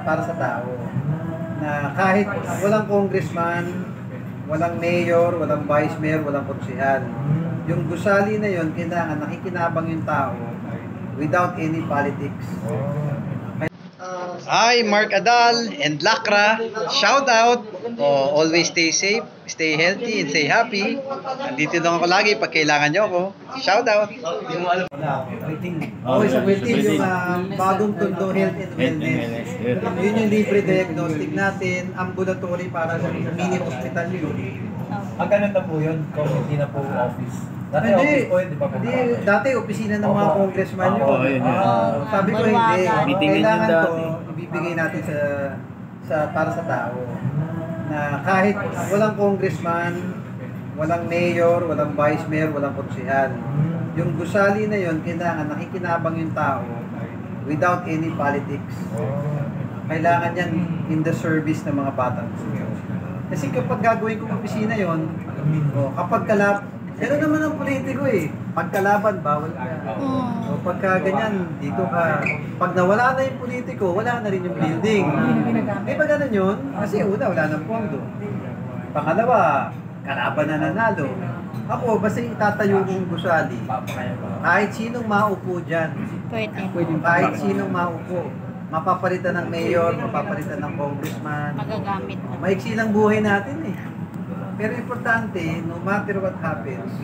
para sa tao. Na kahit walang congressman, walang mayor, walang vice mayor, walang konsehal. Yung gusali na yon, kailangan nakikinabang yung tao without any politics. Hi, Mark Adal and Lakra. Shout out. Oh, always stay safe, stay healthy, and stay happy. Nandito lang ako lagi pag kailangan nyo ako. Shout out. Okay, sa Wiltin, yung bagong Tondo Health and Wellness. Yun yung libre diagnostic natin, ambulatory para sa mini hospital yun. Ang ganun na po yun, kung hindi na po office. Dati Hindi, office po yun, di ba po? hindi, dati opisina ng mga congressman yun. Sabi ko hindi, kailangan to ibibigay natin para sa tao. Na kahit walang congressman, walang mayor, walang vice mayor, walang konsehal. Yung gusali na yon, kailangan nakikinabang yung tao without any politics. Kailangan yan in the service ng mga batang. Kasi kapag gagawin kong opisina yon, kapag gano'n naman ang politiko eh. Pagkalaban, bawal ka. O pagka ganyan, dito ka. Pag nawala na yung politiko, wala na rin yung building. Di ba gano'n yun? Kasi una, wala nang pondo. Pangalawa, kalaban na nanalo. Ako, basta itatayo kong gusali. Kahit sinong maupo dyan. Kahit sinong maupo. Mapapalitan ng mayor, mapapalitan ng congressman. Magagamit na. Maiksi lang buhay natin eh. Pero importante, no matter what happens,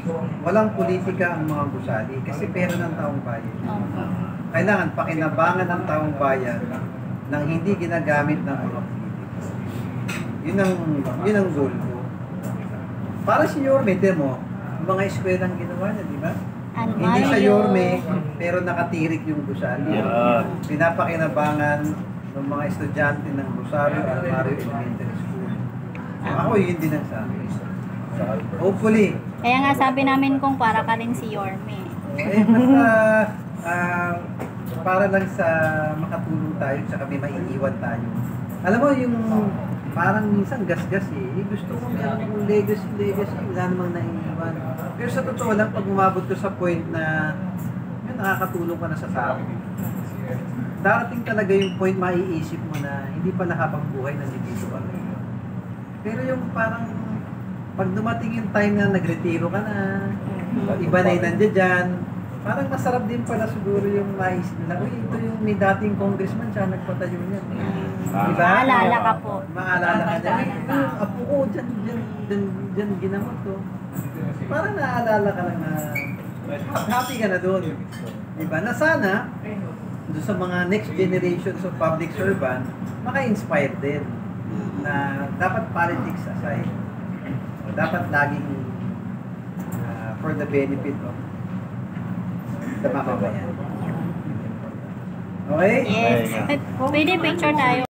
walang politika ang mga gusali kasi pera ng taong bayan. Kailangan pakinabangan ng taong bayan nang hindi ginagamit ng mga politics. Yun ang goal ko. Para si Yorme, mo, mga eskwelang ginawa niya, di ba? Hindi siya Yorme, pero nakatirik yung gusali. Pinapakinabangan ng mga estudyante ng Rosario Almario Elementary School. Ako yun din ang sabi. Hopefully. Kaya nga sabi namin kung para ka rin si Yorme. Basta para lang sa makatulong tayo tsaka may maiiwan tayo. Alam mo yung parang minsan gasgas eh. Gusto ko meron yung legacy, wala namang naiiwan. Pero sa totoo lang, pag umabot ko sa point na yun, nakakatulong ka na sa tao. Darating talaga yung point maiisip mo na hindi pa habang buhay nandito ka. Pero yung parang pag dumating yung time na nagretiro ka na, iba na yung nandiyan dyan, parang masarap din pala siguro yung maisip nila, uy, ito yung may dating congressman siya, nagpatayo niya. Diba? Maalala ka po. Maalala ka niya. Uy, apo ko, dyan ginamot to. Parang naaalala ka lang na happy ka na doon. Diba? Na sana, doon sa mga next generations of public servant, maka-inspire din na dapat politics aside. Dapat laging for the benefit of the mamamayan. Okay? Yes. Pwede picture tayo.